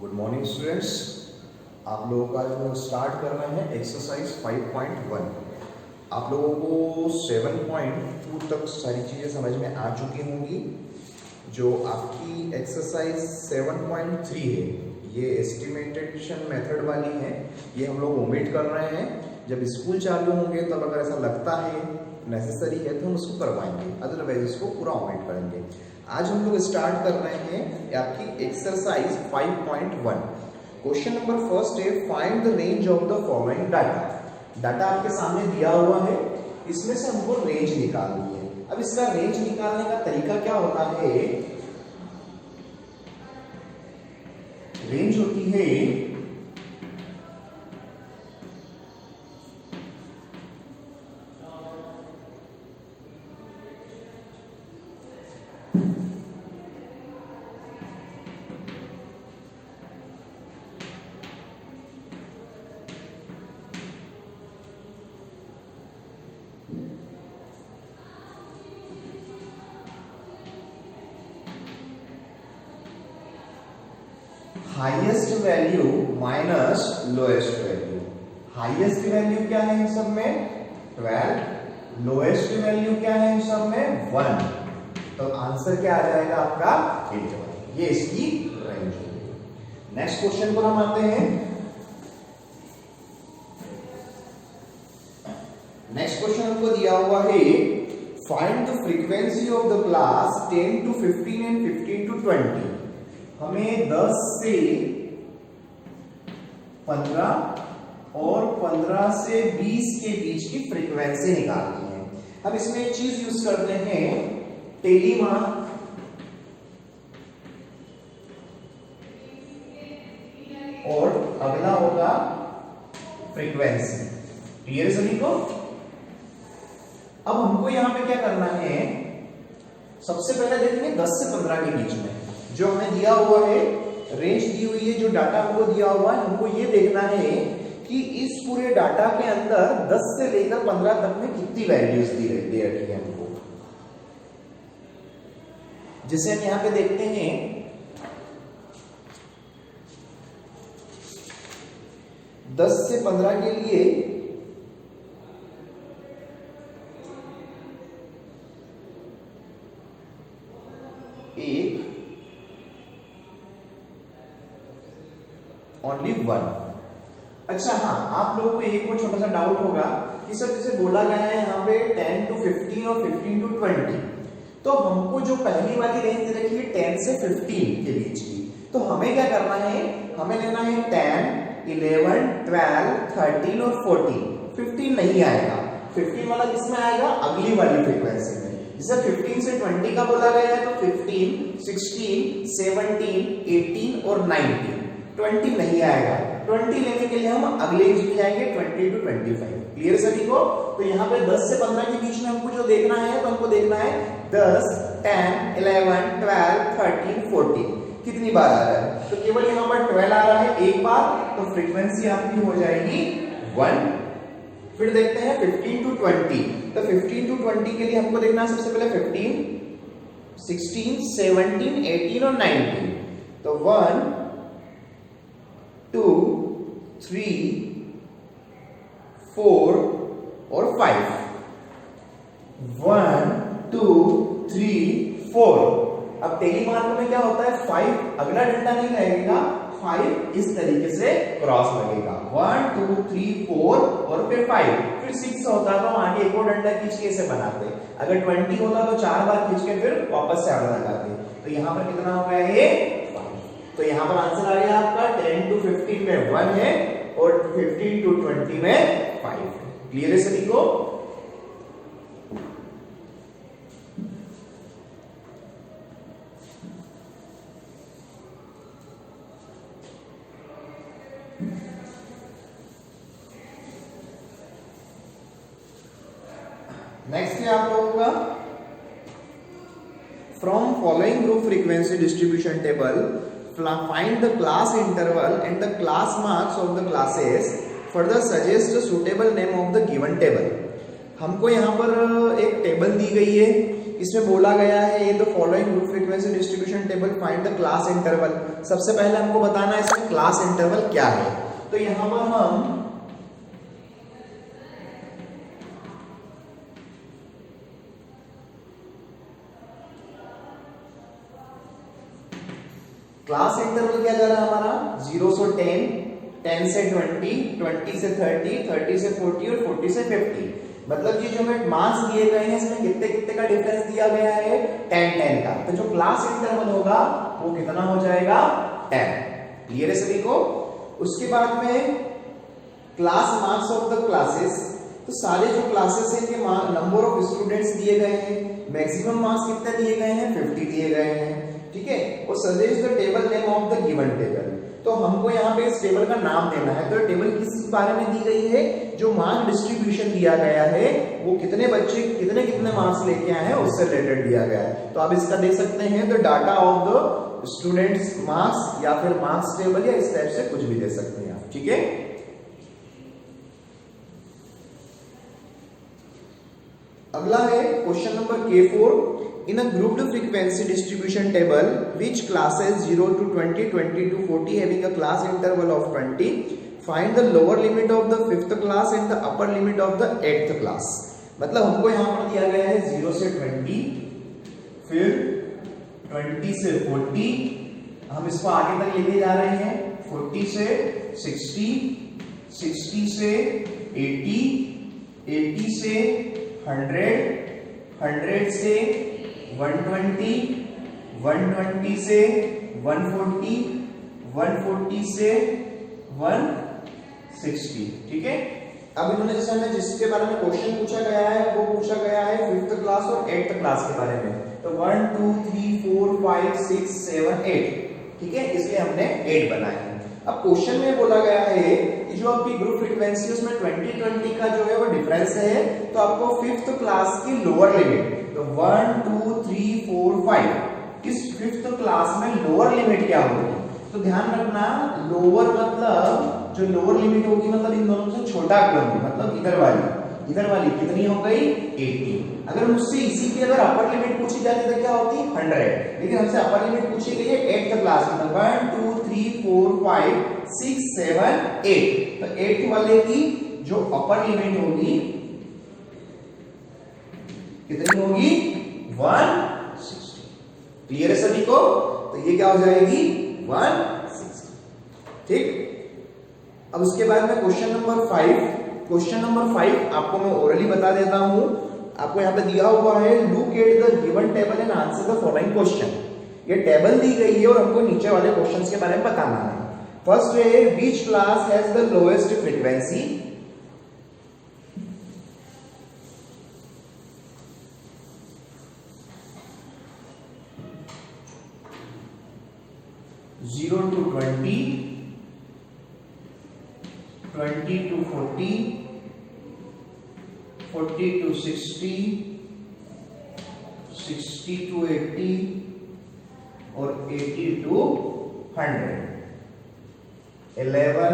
Good morning students. आप लोगों का जो स्टार्ट कर रहे हैं एक्सरसाइज 5.1। आप लोगों को 7.2 तक सारी चीज़ें समझ में आ चुकी होंगी। जो आपकी एक्सरसाइज 7.3 है ये एस्टिमेटेशन मेथड वाली है, ये हम लोग ओमिट कर रहे हैं। जब स्कूल चालू होंगे तब अगर ऐसा लगता है नेसेसरी है तो हम उसको करवाएंगे, अदरवाइज इसको पूरा ओमिट करेंगे। आज हम लोग स्टार्ट कर रहे हैं आपकी एक्सरसाइज 5.1। क्वेश्चन नंबर फर्स्ट है find the range of the following data. Data आपके सामने दिया हुआ है, इसमें से हमको रेंज निकालनी है। अब इसका रेंज निकालने का तरीका क्या होता है? रेंज होती है highest value minus lowest value. Highest value क्या है इन सब में? 12। लोएस्ट वैल्यू क्या है इन सब में? 1। तो आंसर क्या आ जाएगा आपका? 8। ये इसकी रेंज होगी। नेक्स्ट क्वेश्चन पर हम आते हैं। नेक्स्ट क्वेश्चन हमको दिया हुआ है find the frequency of the class 10 to 15 and 15 to 20। हमें 10 से 15 और 15 से 20 के बीच की फ्रीक्वेंसी निकालनी है। अब इसमें एक चीज यूज करते हैं, टेलीमार्क और अगला होगा फ्रीक्वेंसी। क्लियर सभी को? अब हमको यहां पे क्या करना है, सबसे पहले देखेंगे 10 से 15 के बीच में जो हमें दिया हुआ है, रेंज दी हुई है, जो डाटा हमको दिया हुआ है, हमको ये देखना है कि इस पूरे डाटा के अंदर 10 से लेकर 15 तक में कितनी वैल्यूज दे रखी है हमको। जैसे हम यहां पे देखते हैं 10 से 15 के लिए ओनली 1। अच्छा हाँ, आप लोगों को एक और छोटा सा डाउट होगा कि सर जैसे बोला गया है यहाँ पे 10 to 15 और 15 to 20, तो हमको जो पहली वाली रेंज दे रखी है 10 से 15 के बीच की, तो हमें क्या करना है? हमें लेना है 10, 11, 12, 13 और 14। 15 नहीं आएगा। 15 वाला किसमें आएगा? अगली वाली फ्रीक्वेंसी में। जैसे 15 से 20 का बोला गया है तो 15, 16, 17, 18 और 19। 20 नहीं आएगा। 20 लेने के लिए हम अगले में जाएंगे 20 to 25। क्लियर सभी को? तो यहाँ पे 10 से 15 के बीच में हमको जो देखना है, तो हमको देखना है 10, 10, 11, 12, 13, 14 कितनी बार आ रहा है। तो केवल यहाँ पर 12 आ रहा है एक बार, तो फ्रीक्वेंसी आपकी हो जाएगी 1। फिर देखते हैं 15 to 20। तो 15 to 20 के लिए हमको देखना है सबसे पहले 15, 16, 17, 18 और 19। तो 1, 2, 3, 4 और 5। 1, 2, 3, 4। अब टेलीमार्क में क्या होता है? 5 अगला डंडा नहीं लगेगा, 5 इस तरीके से क्रॉस लगेगा। 1, 2, 3, 4 और फिर 5। फिर 6 होता तो आगे एक और डंडा खींच के इसे बनाते। अगर 20 होता तो 4 बार खींच के फिर वापस से आगे लगाते। तो यहाँ पर कितना हो गया ये? तो यहां पर आंसर आ गया आपका 10 to 15 में 1 है और 15 to 20 में 5 है। क्लियर है सभी को? नेक्स्ट है आप लोगों का from following group frequency distribution table find the class interval and the class marks of the classes. Further suggest a suitable name of the given table. हमको यहाँ पर एक टेबल दी गई है, इसमें बोला गया है ये the following group frequency distribution table find the class interval. सबसे पहले हमको बताना है इसमें क्लास इंटरवल क्या है। तो यहां पर हम क्लास इंटरवल क्या जा रहा है हमारा 0 से 10, 10 से 20, 20 से 30, 30 से 40 और 40 से 50। मतलब ये जो हमें मार्क्स दिए गए हैं इसमें कितने कितने का डिफरेंस दिया गया है 10 10 का। तो जो क्लास इंटरवल होगा वो कितना हो जाएगा 10। क्लियर है सभी को। उसके बाद में class marks of the classes. तो सारे जो क्लासेस हैं इनके नंबर ऑफ स्टूडेंट्स दिए गए हैं, मैक्सिमम मार्क्स कितने दिए गए हैं 50 दिए गए हैं। ठीक है। और suggest the table name of the given table. तो हमको यहाँ पे इस टेबल का नाम देना है। तो टेबल किस बारे में दी गई है, जो मार्क डिस्ट्रीब्यूशन दिया गया है वो कितने बच्चे कितने कितने मार्क्स लेके आए हैं उससे रिलेटेड दिया गया है। तो आप इसका देख सकते हैं the data of the students marks या फिर मार्क्स टेबल या इस टाइप से कुछ भी दे सकते हैं आप। ठीक है। अगला है question number K4। In a grouped frequency distribution table, which classes 0 to 20, 20 to 40 having a class interval of 20, find the lower limit of the 5th class and the upper limit of the 8th class। मतलब हमको यहाँ पर दिया गया है 0 से 20, फिर 20 से 40, हम इसको आगे तक लेके जा रहे हैं 40 से 60, 60 से 80, 80 से 100, 100 से 120, 120 से 140, 140 से 160। ठीक है। अब इन्होंने जैसे हमें जिसके बारे में क्वेश्चन पूछा गया है वो पूछा गया है 5th क्लास और 8th क्लास के बारे में। तो 1 2 3 4 5 6 7 8। ठीक है। इसलिए हमने 8 बनाए हैं। अब क्वेश्चन में बोला गया है कि जो आपकी ग्रुप फ्रीक्वेंसी उसमें 20-20 का जो है वो डिफरेंस है। तो आपको 5th क्लास की लोअर लिमिट, तो 1 2 3 4 5 इस 5th क्लास में लोअर लिमिट क्या होगी। तो ध्यान रखना लोअर मतलब जो लोअर लिमिट होगी मतलब इन दोनों से छोटा क्रम, मतलब इधर वाली कितनी हो गई 80। अगर मुझसे इसी की अगर अपर लिमिट पूछी जाती तो क्या होती 100, लेकिन हमसे अपर लिमिट पूछी गई है 8th क्लास में। 1 2 3 4 5 6 7 8। तो 8th वाले की जो अपर लिमिट होगी कितनी होगी 160। क्लियर है सभी को। तो ये क्या हो जाएगी 160। ठीक। अब उसके बाद में क्वेश्चन नंबर 5 आपको मैं ओरली बता देता हूं। आपको यहाँ पे दिया हुआ है look at the given table and answer the following question. ये टेबल दी गई है और हमको नीचे वाले क्वेश्चंस के बारे में बताना है। फर्स्ट है which class has the lowest frequency. Zero to 20, 20 to 40, 40 to 60, 60 to 80 और 80 to 100। 11,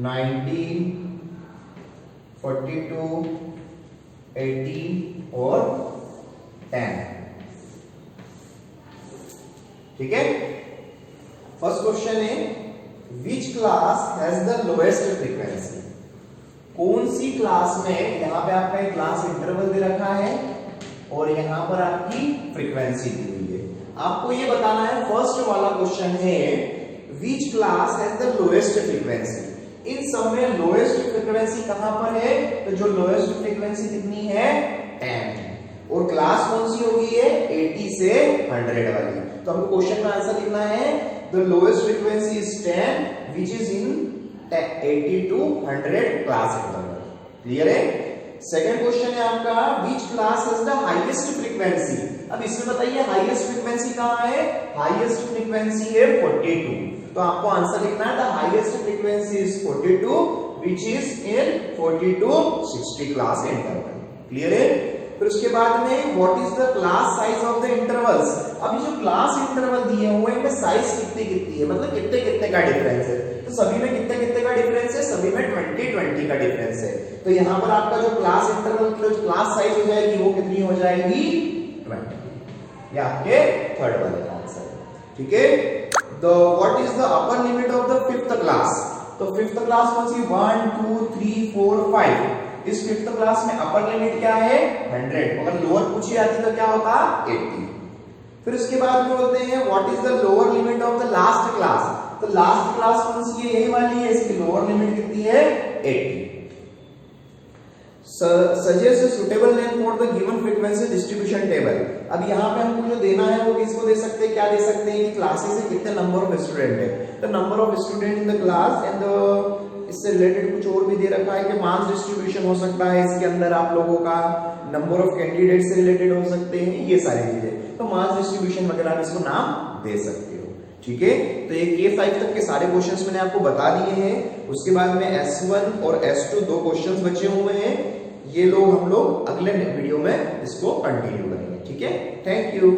19, 42, 80 और 10। ठीक है। फर्स्ट क्वेश्चन है which class has the lowest frequency. कौन सी क्लास में, यहां पे आपका एक क्लास इंटरवल दे रखा है और यहां पर आपकी फ्रीक्वेंसी दी हुई है। आपको ये बताना है फर्स्ट वाला क्वेश्चन है which class has the lowest frequency. इन सब में लोएस्ट फ्रीक्वेंसी कहां पर है, तो जो लोएस्ट फ्रीक्वेंसी कितनी है 10 और क्लास कौन सी होगी है 80 से 100 वाली। तो हमको क्वेश्चन का आंसर लिखना है the lowest frequency is 10 which is in 80 to 100 class interval. Clear है। सेकंड क्वेश्चन है आपका which class has the highest frequency. अब इसमें बताइए हाईएस्ट फ्रीक्वेंसी कहां है, हाईएस्ट फ्रीक्वेंसी है 42। तो आपको आंसर लिखना है the highest frequency is 42 which is in 40 to 60 class interval. Clear है। फिर उसके बाद में what is the class size of the intervals. अब ये जो क्लास इंटरवल दिए हुए हैं इनका साइज कितनी कितनी है, मतलब कितने कितने का डिफरेंस है। तो सभी में कितने कितने का डिफरेंस है, सभी में 20 का डिफरेंस है। तो यहां पर आपका जो क्लास इंटरवल की जो क्लास साइज हो जाएगी वो कितनी हो जाएगी, 20। ये आपके थर्ड वाले का आंसर है। ठीक है, the what is the upper limit of the fifth class? तो फिफ्थ क्लास कौन सी, 1 2 3 4 5। इस फिफ्थ क्लास में अपर लिमिट क्या है, 100। अगर लोअर पूछी जाती तो क्या होता, 80। फिर उसके बाद में बोलते हैं what is the lower limit of the last class? तो लास्ट क्लास कौन सी है, यही वाली है, इसकी लोअर लिमिट कितनी है, 80। Suggest suitable name for the given frequency distribution table. अब यहाँ पे हमको जो देना है वो किसको दे सकते हैं, क्या दे सकते हैं कि क्लासेस से कितने नंबर ऑफ स्टूडेंट है, the number of student in the class and इससे रिलेटेड कुछ और भी दे रखा है कि मास डिस्ट्रीब्यूशन हो सकता है इसके अंदर आप लोगों का, नंबर ऑफ कैंडिडेट से रिलेटेड हो सकते हैं, ये सारी चीजें। तो मास डिस्ट्रीब्यूशन वगैरह आप इसको नाम दे सकते हो। ठीक है, तो ये K5 तक के सारे क्वेश्चंस मैंने आपको बता दिए हैं। उसके बाद में S1 और S2 दो क्वेश्चंस बचे हुए हैं, ये लोग हम लोग अगले वीडियो में इसको कंटिन्यू करेंगे। ठीक है, थैंक यू।